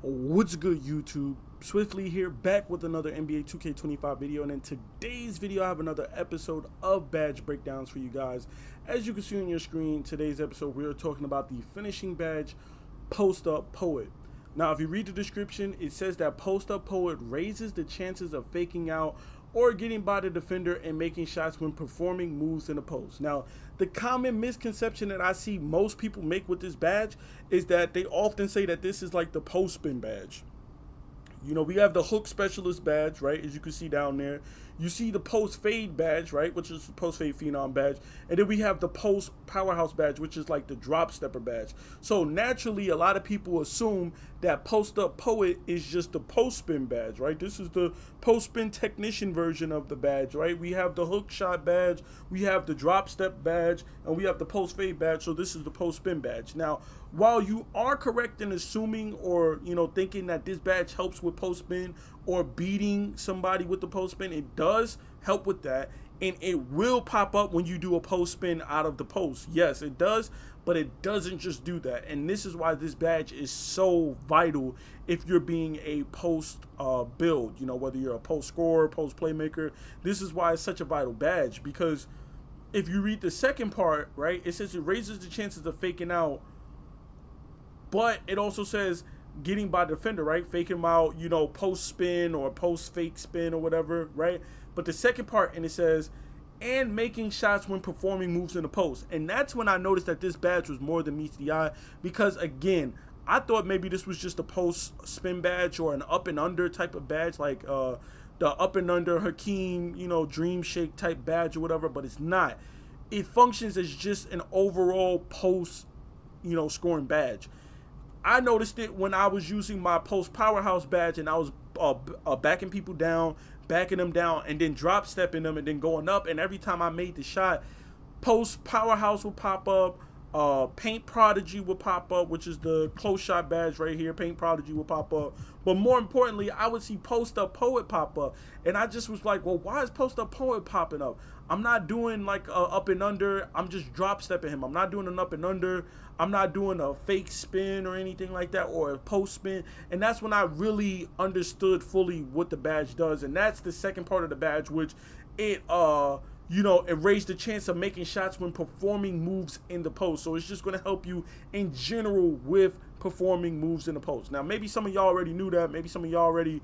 What's good, YouTube? Swiftly here, back with another NBA 2K25 video, and in today's video I have another episode of badge breakdowns for you guys. As you can see on your screen, today's episode we are talking about the finishing badge Post-Up Poet. Now if you read the description, it says that Post-Up Poet raises the chances of faking out or getting by the defender and making shots when performing moves in the post. Now, the common misconception that I see most people make with this badge is that they often say that this is like the post spin badge. You know, we have the hook specialist badge, right? As you can see down there. You see the post fade badge, right? Which is the post fade phenom badge. And then we have the post powerhouse badge, which is like the drop stepper badge. So naturally, a lot of people assume that post up poet is just the post spin badge, right? This is the post spin technician version of the badge, right? We have the hook shot badge, we have the drop step badge, and we have the post fade badge. So this is the post spin badge. Now, while you are correct in assuming or, thinking that this badge helps with post spin or beating somebody with the post spin, it does help with that, and it will pop up when you do a post spin out of the post. Yes, it does, but it doesn't just do that, and this is why this badge is so vital if you're being a post build, whether you're a post scorer, post playmaker. This is why it's such a vital badge, because if you read the second part, right, it says it raises the chances of faking out, but it also says getting by defender, right? Fake him out, post spin or post fake spin or whatever, right? But the second part, and it says, and making shots when performing moves in the post. And that's when I noticed that this badge was more than meets the eye, because again, I thought maybe this was just a post spin badge or an up and under type of badge, like the up and under Hakeem, dream shake type badge or whatever, but it's not. It functions as just an overall post, scoring badge. I noticed it when I was using my post powerhouse badge and I was backing people down, backing them down, and then drop stepping them and then going up. And every time I made the shot, post powerhouse would pop up, paint prodigy would pop up, which is the close shot badge right here. Paint prodigy would pop up. But more importantly, I would see post up poet pop up. And I just was like, well, why is post up poet popping up? I'm not doing like a up and under. I'm just drop stepping him. I'm not doing an up and under. I'm not doing a fake spin or anything like that, or a post spin. And that's when I really understood fully what the badge does. And that's the second part of the badge, which it it raised the chance of making shots when performing moves in the post. So it's just going to help you in general with performing moves in the post. Now, maybe some of y'all already knew that. Maybe some of y'all already,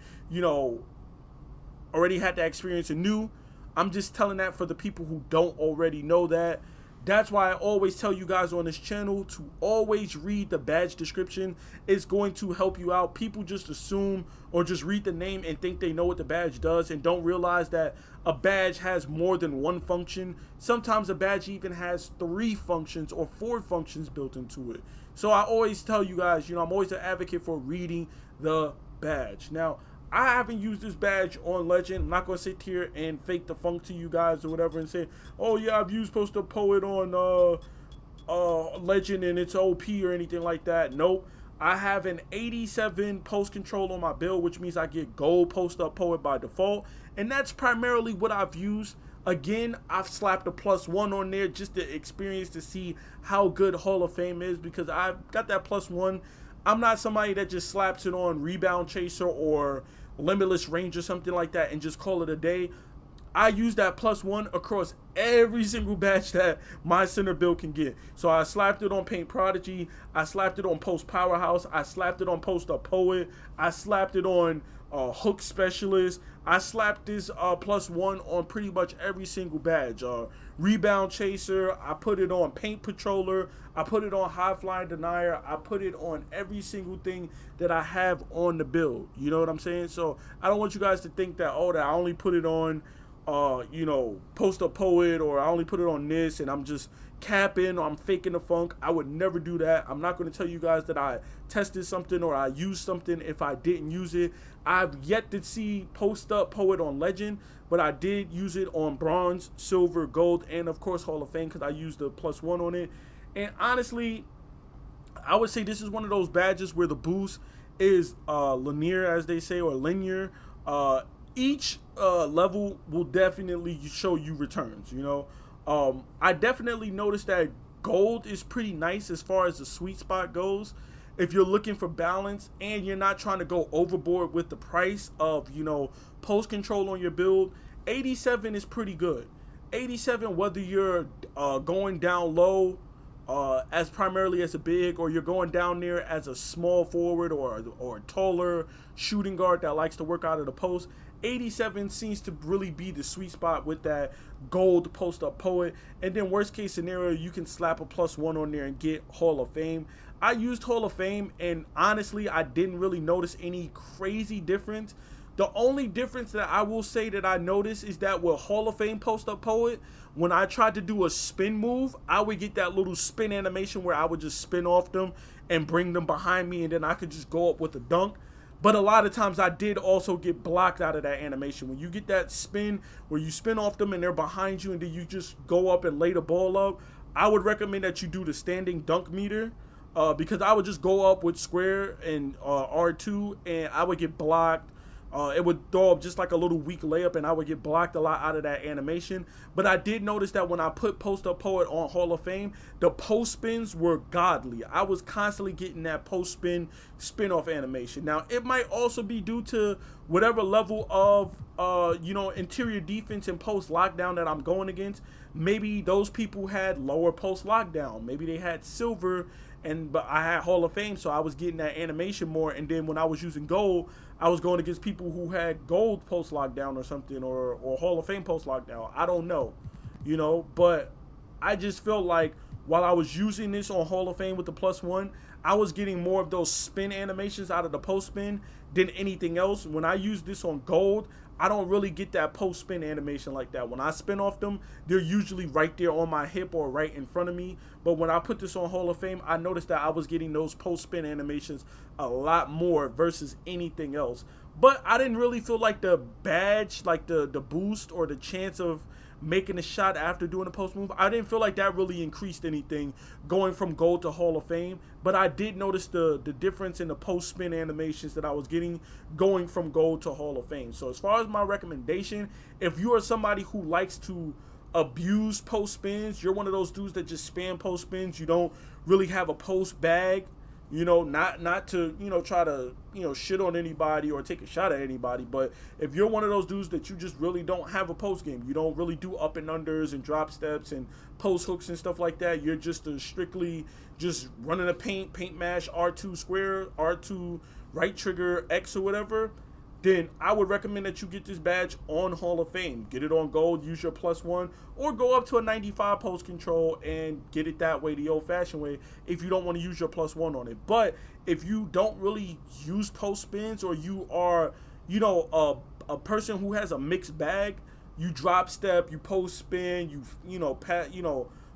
already had that experience and knew. I'm just telling that for the people who don't already know that. That's why I always tell you guys on this channel to always read the badge description. It's going to help you out. People just assume or just read the name and think they know what the badge does and don't realize that a badge has more than one function. Sometimes a badge even has 3 functions or 4 functions built into it. So I always tell you guys, I'm always an advocate for reading the badge. Now, I haven't used this badge on Legend. I'm not going to sit here and fake the funk to you guys or whatever and say, oh yeah, I've used Post Up Poet on Legend and it's OP or anything like that. Nope. I have an 87 post control on my build, which means I get gold Post Up Poet by default. And that's primarily what I've used. Again, I've slapped a +1 on there just to experience to see how good Hall of Fame is, because I've got that +1. I'm not somebody that just slaps it on Rebound Chaser or Limitless Range or something like that and just call it a day. I use that +1 across every single badge that my center build can get. So I slapped it on Paint Prodigy, I slapped it on Post Powerhouse, I slapped it on Post Up Poet, I slapped it on Hook Specialist, I slapped this +1 on pretty much every single badge. Rebound Chaser, I put it on Paint Patroller, I put it on High Flying Denier, I put it on every single thing that I have on the build. You know what I'm saying? So I don't want you guys to think that, oh, that I only put it on Post Up Poet, or I only put it on this and I'm just capping or I'm faking the funk. I would never do that. I'm not going to tell you guys that I tested something or I used something if I didn't use it. I've yet to see Post Up Poet on Legend, but I did use it on Bronze, Silver, Gold, and of course Hall of Fame, because I used the +1 on it. And honestly, I would say this is one of those badges where the boost is linear, as they say, or linear. Each level will definitely show you returns. I definitely noticed that gold is pretty nice as far as the sweet spot goes. if you're looking for balance and you're not trying to go overboard with the price of, post control on your build, 87 is pretty good. 87, whether you're going down low as primarily as a big, or you're going down there as a small forward or a taller shooting guard that likes to work out of the post, 87 seems to really be the sweet spot with that gold post up poet. And then worst case scenario, you can slap a +1 on there and get Hall of Fame. I used Hall of Fame, and honestly, I didn't really notice any crazy difference. The only difference that I will say that I noticed is that with Hall of Fame post up poet, when I tried to do a spin move, I would get that little spin animation where I would just spin off them and bring them behind me, and then I could just go up with a dunk. But a lot of times I did also get blocked out of that animation. When you get that spin where you spin off them and they're behind you and then you just go up and lay the ball up, I would recommend that you do the standing dunk meter, because I would just go up with square and R2 and I would get blocked. It would throw up just like a little weak layup and I would get blocked a lot out of that animation. But I did notice that when I put Post Up Poet on Hall of Fame, the post spins were godly. I was constantly getting that post spin-off animation. Now, it might also be due to whatever level of, interior defense and post lockdown that I'm going against. Maybe those people had lower post lockdown. Maybe they had silver but I had Hall of Fame, so I was getting that animation more. And then when I was using gold, I was going against people who had gold post lockdown or something, or Hall of Fame post lockdown. I don't know, but I just felt like while I was using this on Hall of Fame with the +1, I was getting more of those spin animations out of the post spin than anything else. When I use this on gold, I don't really get that post spin animation like that. When I spin off them, they're usually right there on my hip or right in front of me. But when I put this on Hall of Fame, I noticed that I was getting those post spin animations a lot more versus anything else. But I didn't really feel like the badge, like the boost or the chance of making a shot after doing a post move, I didn't feel like that really increased anything going from gold to Hall of Fame. But I did notice the difference in the post spin animations that I was getting going from gold to Hall of Fame. So as far as my recommendation, if you are somebody who likes to abuse post spins, you're one of those dudes that just spam post spins, you don't really have a post bag, not to, try to, shit on anybody or take a shot at anybody. But if you're one of those dudes that you just really don't have a post game, you don't really do up and unders and drop steps and post hooks and stuff like that, you're just strictly just running a paint mash, R2 square, R2 right trigger, X or whatever, then I would recommend that you get this badge on Hall of Fame. Get it on gold, use your +1, or go up to a 95 post control and get it that way, the old-fashioned way, if you don't want to use your +1 on it. But if you don't really use post spins, or you are, a person who has a mixed bag, you drop step, you post spin,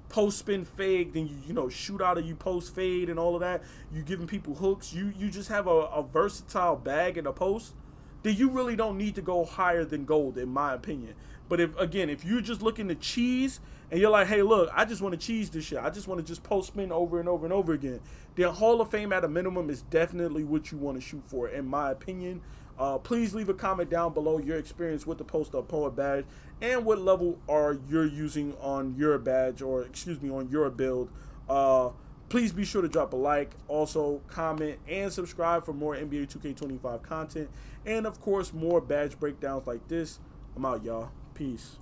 post spin fade, then you shoot out of you post fade and all of that. You giving people hooks. You just have a versatile bag in a post. Then you really don't need to go higher than gold, in my opinion. But if you're just looking to cheese and you're like, hey, look, I just want to cheese this shit, I just want to just post spin over and over and over again, then Hall of Fame at a minimum is definitely what you want to shoot for, in my opinion. Please leave a comment down below your experience with the Post Up Poet badge and what level are you using on your badge, or on your build. Please be sure to drop a like, also comment and subscribe for more NBA 2K25 content, and of course more badge breakdowns like this. I'm out, y'all. Peace.